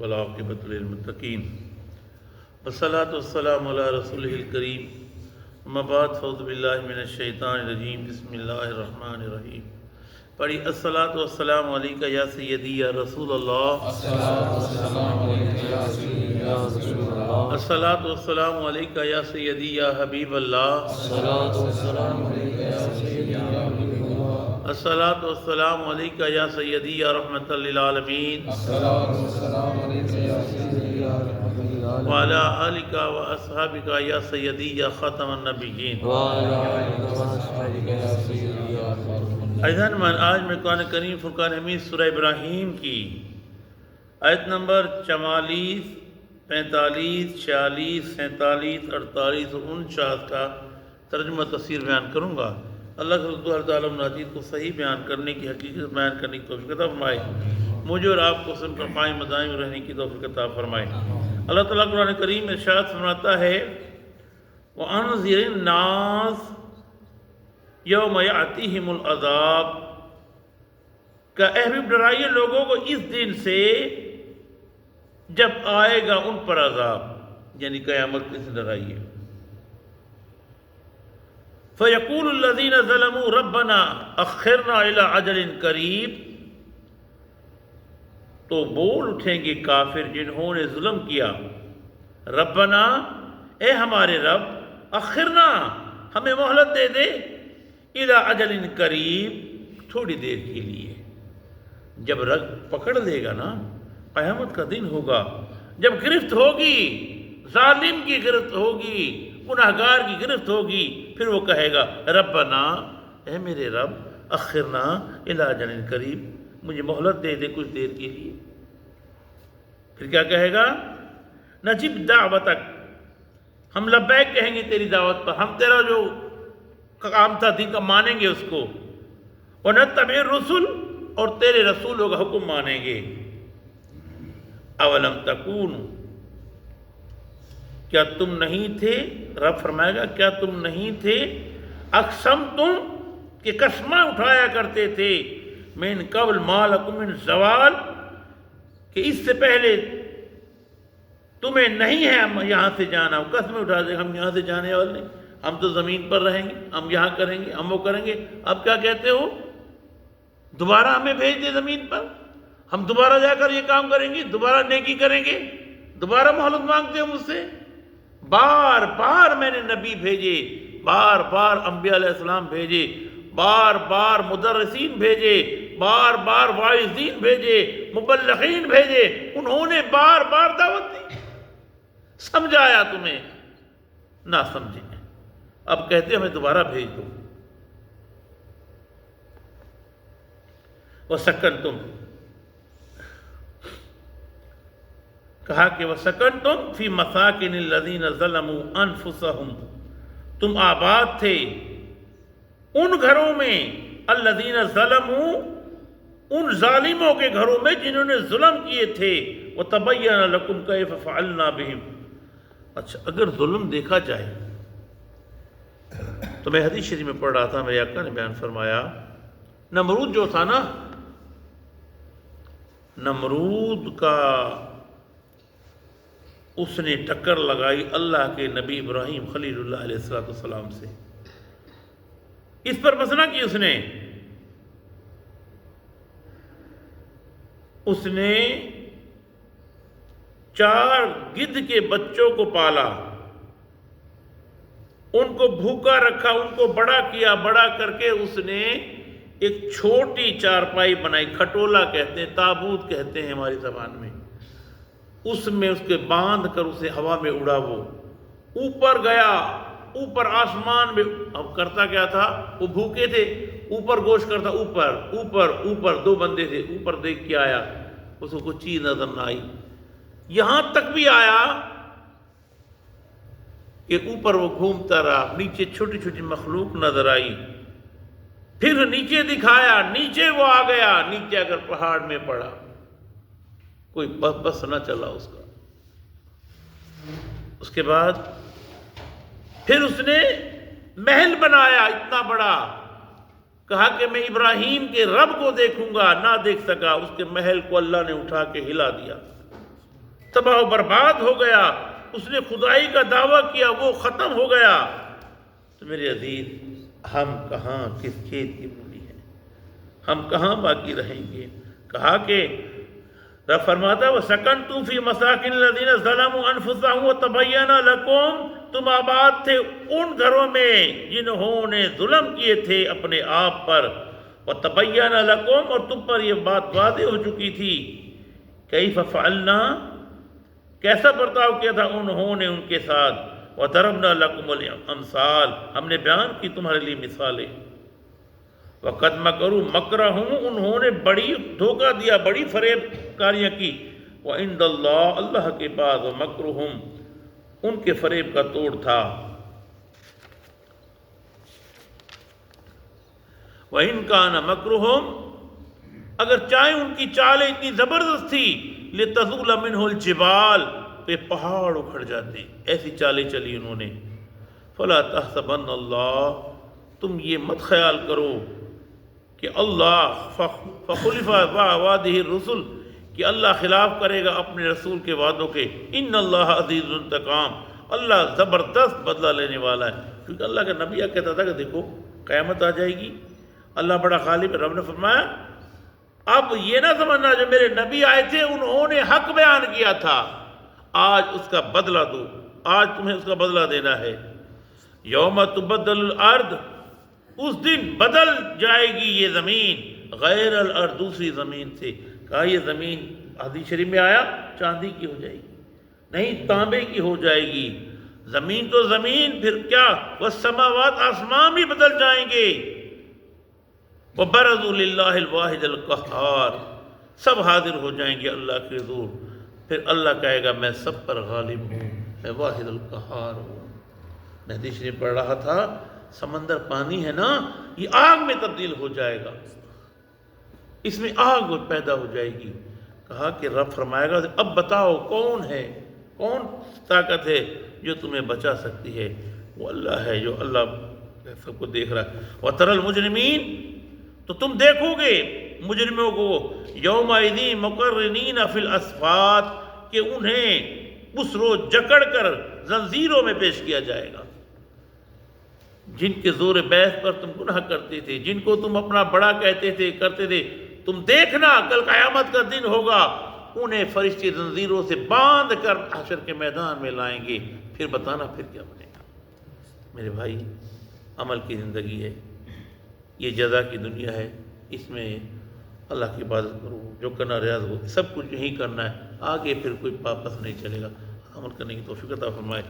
والعاقبۃ للمتقین والصلاۃ والسلام علی رسولہ الکریم اما بعد فاعوذ باللہ من الشیطان الرجیم بسم اللہ الرحمن الرحیم پڑھی الصلاۃ والسلام علیکہ یا سیدی یا رسول اللہ الصلاۃ والسلام علیکہ یا سیدی یا حبیب اللہ الصلاۃ والسلام علیکہ یا سیدی یا رحمۃ للعالمین وعلی آلک و اصحابک یا سیدی یا خاتم النبیین۔ عزیزان من، آج میں قرآن کریم فرقان حمید سورہ ابراہیم کی آیت نمبر 44، 45، 46، 47، 48 اور 49 کا ترجمہ تفسیر بیان کروں گا۔ اللہ کے تعالیٰ مناجات کو صحیح بیان کرنے کی، حقیقت بیان کرنے کی توفیق عطا فرمائے، مجھے اور آپ کو سن کر قائم مدائم رہنے کی توفیق عطا فرمائے۔ اللہ تعالیٰ قرآن کریم میں ارشاد فرماتا ہے وَأَنذِرِ النَّاسَ یوم یأتیہم العذاب، کہ اے حبیب ڈرائیے لوگوں کو اس دن سے جب آئے گا ان پر عذاب، یعنی قیامت سے ڈرائیے۔ فَيَقُولُ الَّذِينَ ظَلَمُوا رَبَّنَا أَخِّرْنَا إِلَىٰ أَجَلٍ قَرِيبٍ، تو بول اٹھیں گے کافر جنہوں نے ظلم کیا، ربنا، اے ہمارے رب، اخرنا، ہمیں مہلت دے دے، الی اجل قریب، تھوڑی دیر کے لیے۔ جب رگ پکڑ لے گا نا، قیامت کا دن ہوگا، جب گرفت ہوگی، ظالم کی گرفت ہوگی، گناہگار کی گرفت ہوگی، پھر وہ کہے گا ربنا، اے میرے رب، اخرنا الی اجل قریب، مجھے مہلت دے دے کچھ دیر کے لیے۔ پھر کیا کہے گا؟ نجب دعوتک، ہم لبیک کہیں گے تیری دعوت پر، ہم تیرا جو کام تھا دین کا مانیں گے اس کو، ونتبع الرسل، اور تیرے رسولوں کا حکم مانیں گے۔ اولم تکون، کیا تم نہیں تھے، رب فرمائے گا کیا تم نہیں تھے، اقسم تم، کہ قسمیں اٹھایا کرتے تھے، من قبل ما لکم من زوال، کہ اس سے پہلے تمہیں نہیں ہے ہم یہاں سے جانا، قسمیں اٹھا دے ہم یہاں سے جانے والے نہیں، ہم تو زمین پر رہیں گے، ہم یہاں کریں گے، ہم وہ کریں گے۔ اب کیا کہتے ہو؟ دوبارہ ہمیں بھیج دے زمین پر، ہم دوبارہ جا کر یہ کام کریں گے، دوبارہ نیکی کریں گے، دوبارہ مہلت مانگتے ہو مجھ سے؟ بار بار میں نے نبی بھیجے، بار بار انبیاء علیہ السلام بھیجے، بار بار مدرسین بھیجے، بار بار واعظین بھیجے، مبلغین بھیجے، انہوں نے بار بار دعوت دی، سمجھایا تمہیں، نہ سمجھے، اب کہتے ہمیں دوبارہ بھیج دو۔ وَسَكَنْتُمْ، کہا کہ وَسَكَنْتُمْ فِي مَسَاكِنِ الَّذِينَ ظَلَمُوا أَنفُسَهُمْ، تم آباد تھے ان گھروں میں، الذین ظلموا، ان ظالموں کے گھروں میں جنہوں نے ظلم کیے تھے، وَتَبَيَّنَ لَكُمْ كَيْفَ فَعَلْنَا بِهِمْ۔ اچھا، اگر ظلم دیکھا جائے تو میں حدیث شریف میں پڑھ رہا تھا، میرے آقا نے بیان فرمایا، نمرود جو تھا نا، نمرود کا اس نے ٹکر لگائی اللہ کے نبی ابراہیم خلیل اللہ علیہ السلام سے، اس پر مسئلہ کی اس نے 4 گدھ کے بچوں کو پالا، ان کو بھوکا رکھا، ان کو بڑا کیا، بڑا کر کے اس نے ایک چھوٹی چارپائی بنائی، کھٹولا کہتے ہیں، تابوت کہتے ہیں ہماری زبان میں، اس میں اس کے باندھ کر اسے ہوا میں اڑا، وہ اوپر گیا، اوپر آسمان میں۔ اب کرتا کیا تھا، وہ بھوکے تھے، اوپر گوشت کرتا، اوپر اوپر اوپر، 2 بندے تھے، اوپر دیکھ کے آیا، اس کو کچھ چیز نظر نہ آئی، یہاں تک بھی آیا کہ اوپر وہ گھومتا رہا، نیچے چھوٹی چھوٹی مخلوق نظر آئی، پھر نیچے دکھایا، نیچے وہ آ گیا، نیچے اگر پہاڑ میں پڑا، کوئی بس نہ چلا اس کا۔ اس کے بعد پھر اس نے محل بنایا اتنا بڑا، کہا کہ میں ابراہیم کے رب کو دیکھوں گا، نہ دیکھ سکا، اس کے محل کو اللہ نے اٹھا کے ہلا دیا، تباہ و برباد ہو گیا، اس نے خدائی کا دعویٰ کیا، وہ ختم ہو گیا، تو میرے عزیز ہم کہاں کس کھیت کی مولی ہیں، ہم کہاں باقی رہیں گے؟ کہا کہ رب فرماتا وَسَكَنْتُمْ فِي مَسَاكِنِ الَّذِينَ ظَلَمُوا أَنفُسَهُمْ وَتَبَيَّنَ لَكُمْ، تم آباد تھے ان گھروں میں جنہوں نے ظلم کیے تھے اپنے آپ پر، وَتَبَيَّنَ لَكُمْ، اور تم پر یہ بات واضح ہو چکی تھی، كَيْفَ فَعَلْنَا، کیسا برتاؤ کیا تھا انہوں نے ان کے ساتھ، وَضَرَبْنَا لَكُمُ الْأَمْثَالَ، ہم نے بیان کی تمہارے لیے مثالیں، وَقَدْ مَكَرُوا مَكْرَهُمْ، انہوں نے بڑی دھوکہ دیا، بڑی فریب کاریاں کی، وَعِنْدَ اللَّهِ، اللہ کے پاس، وَمَكْرُهُمْ، ان کے فریب کا توڑ تھا، وَإِنْ كَانَ مَكْرُهُمْ، اگر چاہیں ان کی چالیں اتنی زبردست تھی، لِتَزُولَ مِنْهُ الْجِبَالِ، پہ پہاڑ اکھڑ جاتے، ایسی چالیں چلی انہوں نے، فَلَا تَحْسَبَنَّ اللَّهَ، تم یہ مت خیال کرو کہ اللہ فخلف وعدہ الرسل، کہ اللہ خلاف کرے گا اپنے رسول کے وعدوں کے، ان اللہ عزیز الانتقام، اللہ زبردست بدلہ لینے والا ہے، کیونکہ اللہ کا نبی کہتا تھا کہ دیکھو قیامت آ جائے گی، اللہ بڑا غالب ہے۔ رب نے فرمایا اب یہ نہ سمجھنا جو میرے نبی آئے تھے انہوں نے حق بیان کیا تھا، آج اس کا بدلہ دو، آج تمہیں اس کا بدلہ دینا ہے۔ یوم تبدل الارض، اس دن بدل جائے گی یہ زمین، غیر الارض، دوسری زمین سے، کہا یہ زمین حدیث شریف میں آیا چاندی کی ہو جائے گی، نہیں تانبے کی ہو جائے گی، زمین تو زمین، پھر کیا والسماوات، آسمان بھی بدل جائیں گے، وَبَرَزُوا لِلَّهِ الْوَاحِدِ الْقَهَّارِ، سب حاضر ہو جائیں گے اللہ کے حضور، پھر اللہ کہے گا میں سب پر غالب ہوں، میں واحد القہار ہوں۔ میں حدیث شریف پڑھ رہا تھا، سمندر پانی ہے نا، یہ آگ میں تبدیل ہو جائے گا، اس میں آگ پیدا ہو جائے گی۔ کہا کہ رب فرمائے گا اب بتاؤ کون ہے، کون طاقت ہے جو تمہیں بچا سکتی ہے؟ وہ اللہ ہے جو اللہ سب کو دیکھ رہا ہے۔ وَتَرَى الْمُجْرِمِينَ، تو تم دیکھو گے مجرموں کو، یومئذ مقرنین فی الاسفاد، کہ انہیں اس روز جکڑ کر زنجیروں میں پیش کیا جائے گا، جن کے زور بحث پر تم گناہ کرتے تھے، جن کو تم اپنا بڑا کہتے تھے، کرتے تھے، تم دیکھنا کل قیامت کا دن ہوگا، انہیں فرشتے زنجیروں سے باندھ کر حشر کے میدان میں لائیں گے، پھر بتانا پھر کیا بنے گا۔ میرے بھائی عمل کی زندگی ہے، یہ جزا کی دنیا ہے، اس میں اللہ کی عبادت کرو، جو کرنا ریاض ہو، سب کچھ یہی کرنا ہے، آگے پھر کوئی واپس نہیں چلے گا۔ عمل کرنے کی توفیق عطا فرمائے۔